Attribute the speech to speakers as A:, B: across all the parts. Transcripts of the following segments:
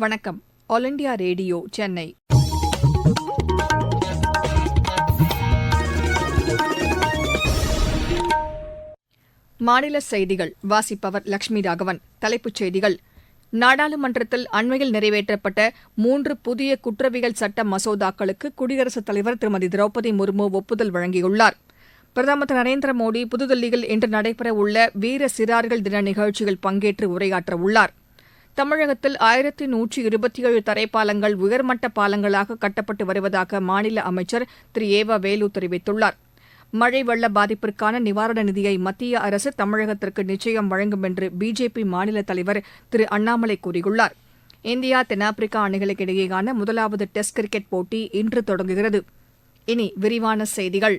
A: வணக்கம். All India radio, Chennai. மாநில செய்திகள் வாசிப்பவர் லட்சுமி ராகவன். தலைப்புச் செய்திகள்: நாடாளுமன்றத்தில் அண்மையில் நிறைவேற்றப்பட்ட 3 புதிய குற்றவியல் சட்ட மசோதாக்களுக்கு குடியரசுத் தலைவர் திருமதி திரௌபதி முர்மு ஒப்புதல் வழங்கியுள்ளார். பிரதமர் திரு நரேந்திர மோடி புதுதில்லியில் இன்று நடைபெறவுள்ள வீர சிறார்கள் தின நிகழ்ச்சியில் பங்கேற்று உரையாற்றவுள்ளார். தமிழகத்தில் 1127 தரைப்பாலங்கள் உயர்மட்ட பாலங்களாக கட்டப்பட்டு வருவதாக மாநில அமைச்சர் திரு ஏவ வேலு தெரிவித்துள்ளார். மழை வெள்ள பாதிப்பிற்கான நிவாரண நிதியை மத்திய அரசு தமிழகத்திற்கு நிச்சயம் வழங்கும் என்று பிஜேபி மாநில தலைவர் திரு அண்ணாமலை கூறியுள்ளார். இந்தியா தென்னாப்பிரிக்கா அணிகளுக்கு இடையேயான முதலாவது டெஸ்ட் கிரிக்கெட் போட்டி இன்று தொடங்குகிறது. இனி விரிவான செய்திகள்.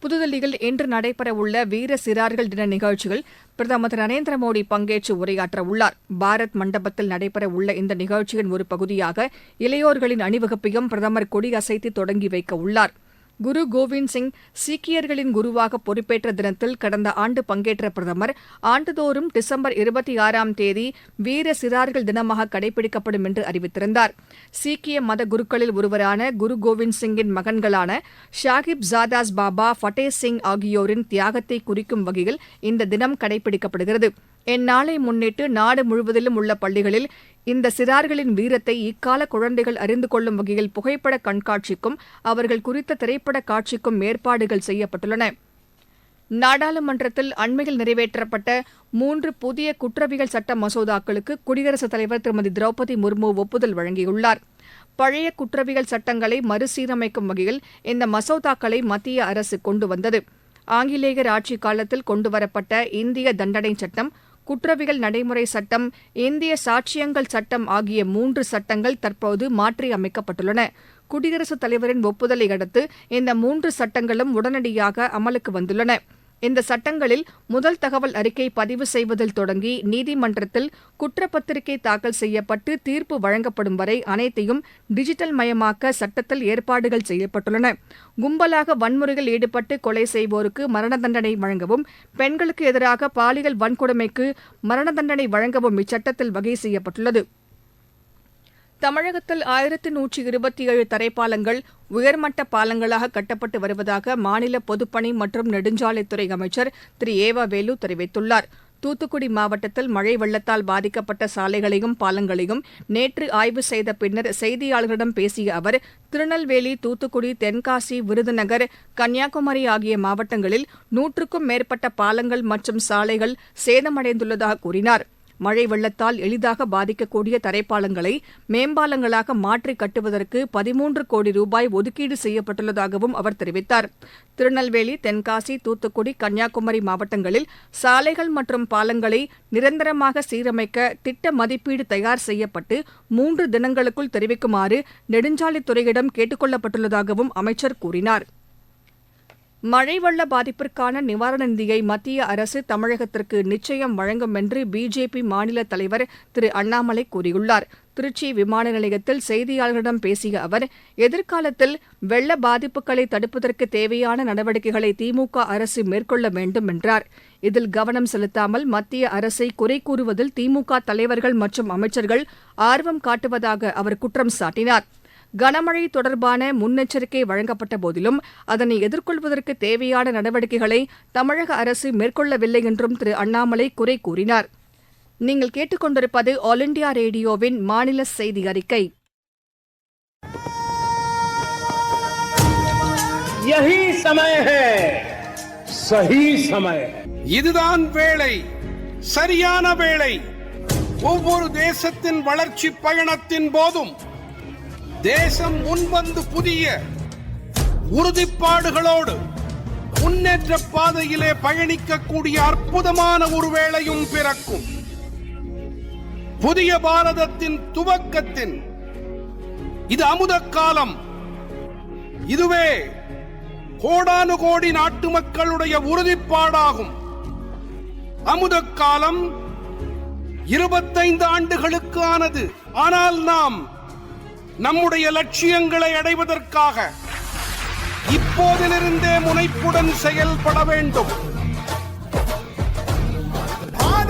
A: புதுதில்லியில் இன்று நடைபெறவுள்ள வீர சிறார்கள் தின நிகழ்ச்சியில் பிரதமர் திரு நரேந்திர மோடி பங்கேற்று உரையாற்றவுள்ளார். பாரத் மண்டபத்தில் நடைபெறவுள்ள இந்த நிகழ்ச்சியின் ஒரு பகுதியாக இளையோர்களின் அணிவகுப்பையும் பிரதமர் கொடியசைத்து தொடங்கி வைக்கவுள்ளார். குரு கோவிந்த் சிங் சீக்கியர்களின் குருவாக பொறுப்பேற்ற தினத்தில் கடந்த ஆண்டு பங்கேற்ற பிரதமர் ஆண்டுதோறும் டிசம்பர் 26ஆம் தேதி வீர சிறார்கள் தினமாக கடைபிடிக்கப்படும் என்று அறிவித்திருந்தார். சீக்கிய மத குருக்களில் ஒருவரான குரு கோவிந்த் சிங்கின் மகன்களான ஷாகிப் ஜாதாஸ் பாபா, ஃபட்டே சிங் ஆகியோரின் தியாகத்தை குறிக்கும் வகையில் இந்த தினம் கடைபிடிக்கப்படுகிறது. இந்நாளை முன்னிட்டு நாடு முழுவதிலும் உள்ள பள்ளிகளில் இந்த சிறார்களின் வீரத்தை இக்கால குழந்தைகள் அறிந்து கொள்ளும் வகையில் புகைப்பட கண்காட்சிக்கும் அவர்கள் குறித்த திரைப்பட காட்சிக்கும் ஏற்பாடுகள் செய்யப்பட்டுள்ளன. நாடாளுமன்றத்தில் அண்மையில் நிறைவேற்றப்பட்ட 3 புதிய குற்றவியல் சட்ட மசோதாக்களுக்கு குடியரசுத் தலைவர் திருமதி திரௌபதி முர்மு ஒப்புதல் வழங்கியுள்ளார். பழைய குற்றவியல் சட்டங்களை மறுசீரமைக்கும் வகையில் இந்த மசோதாக்களை மத்திய அரசு கொண்டு வந்தது. ஆங்கிலேயர் ஆட்சிக் காலத்தில் கொண்டுவரப்பட்ட இந்திய தண்டனை சட்டம், குற்றவியல் நடைமுறை சட்டம், இந்திய சாட்சியங்கள் சட்டம் ஆகிய 3 சட்டங்கள் தற்போது மாற்றியமைக்கப்பட்டுள்ளன. குடியரசுத் தலைவரின் ஒப்புதலை அடுத்து இந்த 3 சட்டங்களும் உடனடியாக அமலுக்கு வந்துள்ளன. இந்த சட்டங்களில் முதல் தகவல் அறிக்கை பதிவு செய்வதில் தொடங்கி நீதிமன்றத்தில் குற்றப்பத்திரிகை தாக்கல் செய்யப்பட்டு தீர்ப்பு வழங்கப்படும் வரை அனைத்தையும் டிஜிட்டல் மயமாக்க சட்டத்தில் ஏற்பாடுகள் செய்யப்பட்டுள்ளன. கும்பலாக வன்முறையில் ஈடுபட்டு கொலை செய்வோருக்கு மரண தண்டனை வழங்கவும், பெண்களுக்கு எதிராக பாலியல் வன்கொடுமைக்கு மரண தண்டனை வழங்கவும் இச்சட்டத்தில் வகை செய்யப்பட்டுள்ளது. தமிழகத்தில் 1127 தரைப்பாலங்கள் உயர்மட்ட பாலங்களாக கட்டப்பட்டு வருவதாக மாநில பொதுப்பணி மற்றும் நெடுஞ்சாலைத்துறை அமைச்சர் திரு ஏவ வேலு தெரிவித்துள்ளார். தூத்துக்குடி மாவட்டத்தில் மழை வெள்ளத்தால் பாதிக்கப்பட்ட சாலைகளையும் பாலங்களையும் நேற்று ஆய்வு செய்த பின்னர் செய்தியாளர்களிடம் பேசிய அவர், திருநெல்வேலி, தூத்துக்குடி, தென்காசி, விருதுநகர், கன்னியாகுமரி ஆகிய மாவட்டங்களில் 100க்கும் மேற்பட்ட பாலங்கள் மற்றும் சாலைகள் சேதமடைந்துள்ளதாக கூறினார். மழை வெள்ளத்தால் எளிதாக பாதிக்கக்கூடிய தரைப்பாலங்களை மேம்பாலங்களாக மாற்றி கட்டுவதற்கு 13 கோடி ரூபாய் ஒதுக்கீடு செய்யப்பட்டுள்ளதாகவும் அவர் தெரிவித்தார். திருநெல்வேலி, தென்காசி, தூத்துக்குடி, கன்னியாகுமரி மாவட்டங்களில் சாலைகள் மற்றும் பாலங்களை நிரந்தரமாக சீரமைக்க திட்ட மதிப்பீடு தயார் செய்யப்பட்டு 3 தினங்களுக்குள் தெரிவிக்குமாறு நெடுஞ்சாலைத்துறையிடம் கேட்டுக் கொள்ளப்பட்டுள்ளதாகவும் அமைச்சர் கூறினார். மழை வெள்ள பாதிப்பிற்கான நிவாரண நிதியை மத்திய அரசு தமிழகத்திற்கு நிச்சயம் வழங்கும் என்று பிஜேபி மாநில தலைவர் திரு அண்ணாமலை கூறியுள்ளார். திருச்சி விமான நிலையத்தில் செய்தியாளர்களிடம் பேசிய அவர், எதிர்காலத்தில் வெள்ள பாதிப்புகளை தடுப்பதற்கு தேவையான நடவடிக்கைகளை திமுக அரசு மேற்கொள்ள வேண்டும் என்றார். இதில் கவனம் செலுத்தாமல் மத்திய அரசை குறை கூறுவதில் திமுக தலைவர்கள் மற்றும் அமைச்சர்கள் ஆர்வம் காட்டுவதாக அவர் குற்றம் சாட்டினார். கனமழை தொடர்பான முன்னெச்சரிக்கை வழங்கப்பட்ட போதிலும் அதனை எதிர்கொள்வதற்கு தேவையான நடவடிக்கைகளை தமிழக அரசு மேற்கொள்ளவில்லை என்றும் திரு அண்ணாமலை குறை கூறினார். நீங்கள் கேட்டுக்கொண்டிருப்பது ஆல் இண்டியா ரேடியோவின் மாநில செய்தி அறிக்கை.
B: இதுதான் வேளை, சரியான வேளை. ஒவ்வொரு தேசத்தின் வளர்ச்சி பயணத்தின் போதும் தேசம் முன்வந்து புதிய உறுதிப்பாடுகளோடு முன்னேற்ற பாதையிலே பயணிக்கக்கூடிய அற்புதமான ஒரு வேளையும் பிறக்கும். புதிய பாரதத்தின் துவக்கத்தின் இது அமுத காலம். இதுவே கோடானு கோடி நாட்டு மக்களுடைய உறுதிப்பாடாகும். அமுத காலம் 25 ஆண்டுகளுக்கு ஆனது. ஆனால் நாம் நம்முடைய லட்சியங்களை அடைவதற்காக இப்போதிலிருந்தே முனைப்புடன் செயல்பட வேண்டும்.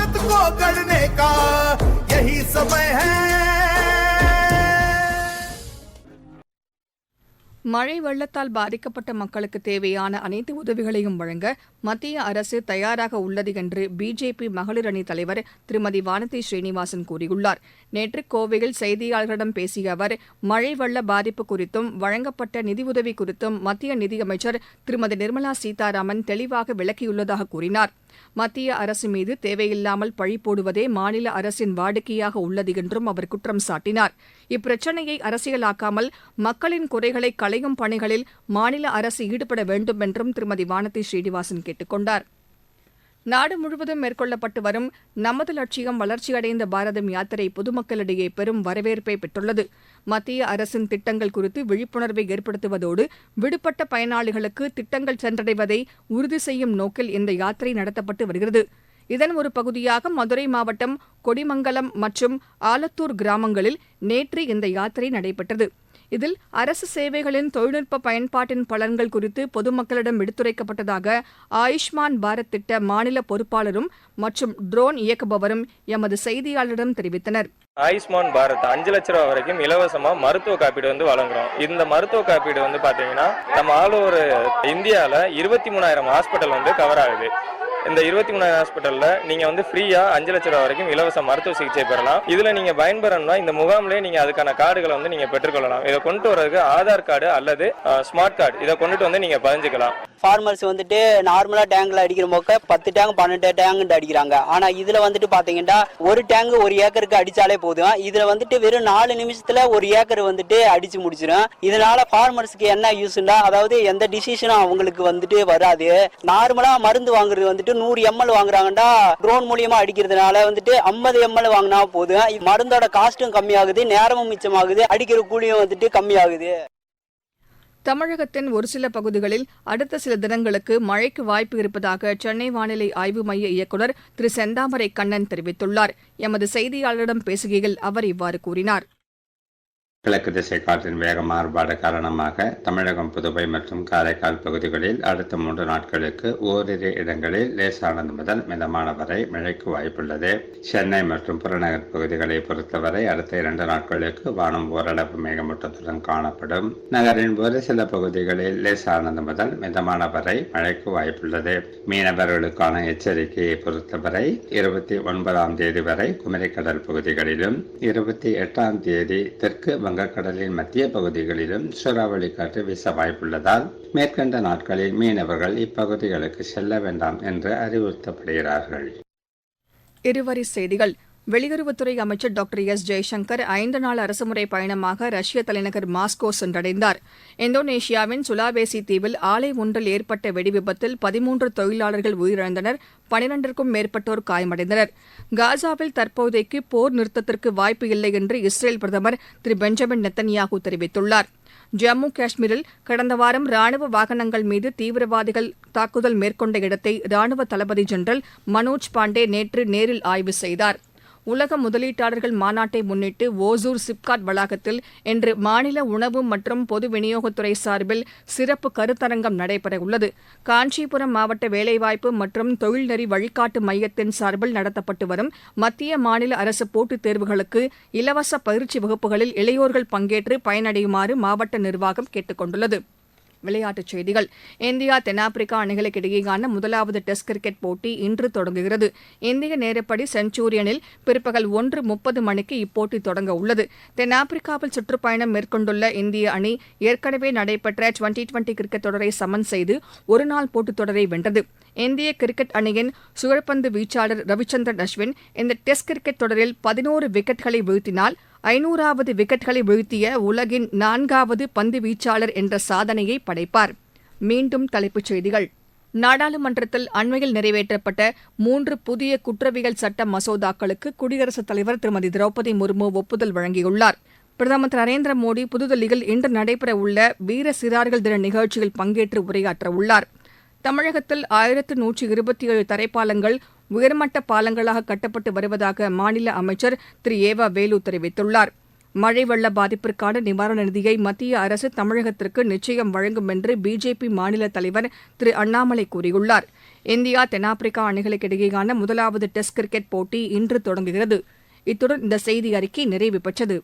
C: भारत को गढ़ने का यही समय है,
A: மழை வெள்ளத்தால் பாதிக்கப்பட்ட மக்களுக்கு தேவையான அனைத்து உதவிகளையும் வழங்க மத்திய அரசு தயாராக உள்ளது என்று பிஜேபி மகளிர் அணி தலைவர் திருமதி வானதி ஸ்ரீனிவாசன் கூறியுள்ளார். நேற்று கோவையில் செய்தியாளர்களிடம் பேசிய அவர், மழை வெள்ள பாதிப்பு குறித்தும் வழங்கப்பட்ட நிதியுதவி குறித்தும் மத்திய நிதியமைச்சர் திருமதி நிர்மலா சீதாராமன் தெளிவாக விளக்கியுள்ளதாக கூறினார். மத்திய அரசு மீது தேவையில்லாமல் பழி போடுவதே மாநில அரசின் வாடிக்கையாக உள்ளது என்றும் அவர் குற்றம் சாட்டினார். இப்பிரச்சினையை அரசியலாக்காமல் மக்களின் குறைகளை களையும் பணிகளில் மாநில அரசு ஈடுபட வேண்டும் என்றும் திருமதி வானதி ஸ்ரீனிவாசன் கேட்டுக் கொண்டார். நாடு முழுவதும் மேற்கொள்ளப்பட்டு வரும் நமது லட்சியம் வளர்ச்சியடைந்த பாரதம் யாத்திரை பொதுமக்களிடையே பெரும் வரவேற்பை பெற்றுள்ளது. மத்திய அரசின் திட்டங்கள் குறித்து விழிப்புணர்வை ஏற்படுத்துவதோடு விடுபட்ட பயனாளிகளுக்கு திட்டங்கள் சென்றடைவதை உறுதி செய்யும் நோக்கில் இந்த யாத்திரை நடத்தப்பட்டு வருகிறது. இதன் ஒரு பகுதியாக மதுரை மாவட்டம் கொடிமங்கலம் மற்றும் ஆலத்தூர் கிராமங்களில் நேற்று இந்த யாத்திரை நடைபெற்றது. இதில் அரசு சேவைகளின் தொழில்நுட்ப பயன்பாட்டின் பலன்கள் குறித்து பொதுமக்களிடம் எடுத்துரைக்கப்பட்டதாக ஆயுஷ்மான் பாரத் திட்ட மாநில பொறுப்பாளரும் மற்றும் ட்ரோன் இயக்குபவரும் எமது செய்தியாளரிடம் தெரிவித்தனர்.
C: ஆயுஷ்மான் பாரத் 5 லட்சம் ரூபாய் வரைக்கும் இலவசமா மருத்துவ காப்பீடு வழங்குறோம். இந்த மருத்துவ காப்பீடு பாத்தீங்கன்னா நம்ம ஆல் ஓவர் இந்தியால 23,000 ஹாஸ்பிட்டல் கவர் ஆகுது. இந்த 23,000 ஹாஸ்பிட்டல்ல நீங்க ஃப்ரீயா 5 லட்சம் ரூபாய் வரைக்கும் இலவச மருத்துவ சிகிச்சை பெறலாம். இதுல நீங்க பயன்பெறணும்னா இந்த முகாம்லயே நீங்க அதுக்கான கார்டுகளை நீங்க பெற்றுக்கொள்ளலாம். இதை கொண்டு வரதுக்கு ஆதார் கார்டு அல்லது ஸ்மார்ட் கார்டு இதை கொண்டுட்டு நீங்க பதிஞ்சுக்கலாம்.
D: ஃபார்மர்ஸ் நார்மலா டேங்க்ல அடிக்கிற போக்க 10 டேங்க் 12 டேங்க் அடிக்கிறாங்க. ஆனா இதுல பாத்தீங்கன்னா ஒரு டேங்க் 1 ஏக்கருக்கு அடிச்சாலே போதும். இதுல வெறும் 4 நிமிஷத்துல 1 ஏக்கர் அடிச்சு முடிச்சிடும். இதனால ஃபார்மர்ஸ்க்கு என்ன யூஸ்னா, அதாவது எந்த டிசிஷனும் அவங்களுக்கு வராது. நார்மலா மருந்து வாங்குறது 100 ml வாங்குறாங்கடா ட்ரோன் மூலியமா அடிக்கிறதுனால 50 ml வாங்கினா போதும். மருந்தோட காஸ்டும் கம்மியாகுது, நேரமும் மிச்சமாகுது, அடிக்கிற கூலியும் கம்மியாகுது.
A: தமிழகத்தின் ஒரு சில பகுதிகளில் அடுத்த சில தினங்களுக்கு மழைக்கு வாய்ப்பு இருப்பதாக சென்னை வானிலை ஆய்வு மைய இயக்குநர் திரு செந்தாமரை கண்ணன் தெரிவித்துள்ளார். எமது செய்தியாளரிடம் பேசுகையில் அவர் இவ்வாறு கூறினார்.
E: கிழக்கு திசை காற்றின் வேக மாறுபாடு காரணமாக தமிழகம், புதுவை மற்றும் காரைக்கால் பகுதிகளில் அடுத்த 3 நாட்களுக்கு ஓரிரு இடங்களில் லேசானது முதல் மிதமான வரை மழைக்கு வாய்ப்புள்ளது. சென்னை மற்றும் புறநகர் பகுதிகளை பொறுத்தவரை அடுத்த 2 நாட்களுக்கு வானம் ஓரளவு மேகமூட்டத்துடன் காணப்படும். நகரின் ஒரு சில பகுதிகளில் லேசானது முதல் மிதமான வரை மழைக்கு வாய்ப்புள்ளது. மீனவர்களுக்கான எச்சரிக்கையை பொறுத்தவரை 29ஆம் தேதி வரை குமரிக்கடல் பகுதிகளிலும் 28ஆம் தேதி தெற்கு வங்கக்கடலின் மத்திய பகுதிகளிலும் சூறாவளி காற்று வீச வாய்ப்புள்ளதால் மேற்கண்ட நாட்களில் மீனவர்கள் இப்பகுதிகளுக்கு செல்ல வேண்டாம் என்று அறிவுறுத்தப்படுகிறார்கள்.
A: இருவரி செய்திகள். வெளியுறவுத்துறை அமைச்சர் டாக்டர் எஸ் ஜெய்சங்கர் 5 நாள் அரசுமுறை பயணமாக ரஷ்ய தலைநகர் மாஸ்கோ சென்றடைந்தார். இந்தோனேஷியாவின் சுலாவேசி தீவில் ஆலை ஒன்றில் ஏற்பட்ட வெடிவிபத்தில் 13 தொழிலாளர்கள் உயிரிழந்தனர், 12க்கும் மேற்பட்டோர் காயமடைந்தனர். காசாவில் தற்போதைக்கு போர் நிறுத்தத்திற்கு வாய்ப்பு இல்லை என்று இஸ்ரேல் பிரதமர் திரு பெஞ்சமின் நெத்தன்யாகு தெரிவித்துள்ளார். ஜம்மு காஷ்மீரில் கடந்த வாரம் ராணுவ வாகனங்கள் மீது தீவிரவாதிகள் தாக்குதல் மேற்கொண்ட இடத்தை ராணுவ தளபதி ஜெனரல் மனோஜ் பாண்டே நேற்று நேரில் ஆய்வு செய்தார். உலக முதலீட்டாளர்கள் மாநாட்டை முன்னிட்டு ஓசூர் சிப்காட் வளாகத்தில் இன்று மாநில உணவு மற்றும் பொது விநியோகத்துறை சார்பில் சிறப்பு கருத்தரங்கம் நடைபெறவுள்ளது. காஞ்சிபுரம் மாவட்ட வேலைவாய்ப்பு மற்றும் தொழில்நெறி வழிகாட்டு மையத்தின் சார்பில் நடத்தப்பட்டு வரும் மத்திய மாநில அரசு போட்டித் தேர்வுகளுக்கு இலவச பயிற்சி வகுப்புகளில் இளையோர்கள் பங்கேற்று பயனடையுமாறு மாவட்ட நிர்வாகம் கேட்டுக் கொண்டுள்ளது. விளையாட்டுச் செய்திகள். இந்தியா தென்னாப்பிரிக்கா அணிகளுக்கு இடையேயான முதலாவது டெஸ்ட் கிரிக்கெட் போட்டி இன்று தொடங்குகிறது. இந்திய நேரப்படி செஞ்சுரியனில் பிற்பகல் 1:30 மணிக்கு இப்போட்டி தொடங்க உள்ளது. தென்னாப்பிரிக்காவில் சுற்றுப்பயணம் மேற்கொண்டுள்ள இந்திய அணி ஏற்கனவே நடைபெற்ற டுவெண்டி கிரிக்கெட் தொடரை சமன் செய்து ஒருநாள் போட்டித் தொடரை வென்றது. இந்திய கிரிக்கெட் அணியின் சுழற்பந்து வீச்சாளர் ரவிச்சந்திரன் அஸ்வின் இந்த டெஸ்ட் கிரிக்கெட் தொடரில் 11 விக்கெட்களை வீழ்த்தினால் 500வது விக்கெட்களை வீழ்த்திய உலகின் 4வது பந்து வீச்சாளர் என்ற சாதனையை படைப்பார். மீண்டும் தலைப்புச் செய்திகள். நாடாளுமன்றத்தில் அண்மையில் நிறைவேற்றப்பட்ட 3 புதிய குற்றவியல் சட்ட மசோதாக்களுக்கு குடியரசுத் தலைவர் திருமதி திரௌபதி முர்மு ஒப்புதல் வழங்கியுள்ளார். பிரதமர் திரு நரேந்திர மோடி புதுதில்லியில் இன்று நடைபெறவுள்ள வீர சிறார்கள் தின நிகழ்ச்சியில் பங்கேற்று உரையாற்றவுள்ளார். தமிழகத்தில் 1127 தரைப்பாலங்கள் உயர்மட்ட பாலங்களாக கட்டப்பட்டு வருவதாக மாநில அமைச்சர் திரு ஏவா வேலு தெரிவித்துள்ளார். மழை வெள்ள பாதிப்பிற்கான நிவாரண நிதியை மத்திய அரசு தமிழகத்திற்கு நிச்சயம் வழங்கும் என்று பிஜேபி மாநில தலைவர் திரு அண்ணாமலை கூறியுள்ளார். இந்தியா தென்னாப்பிரிக்கா அணிகளுக்கு இடையேயான முதலாவது டெஸ்ட் கிரிக்கெட் போட்டி இன்று தொடங்குகிறது. இத்துடன் இந்த செய்தி அறிக்கை நிறைவு பெற்றது.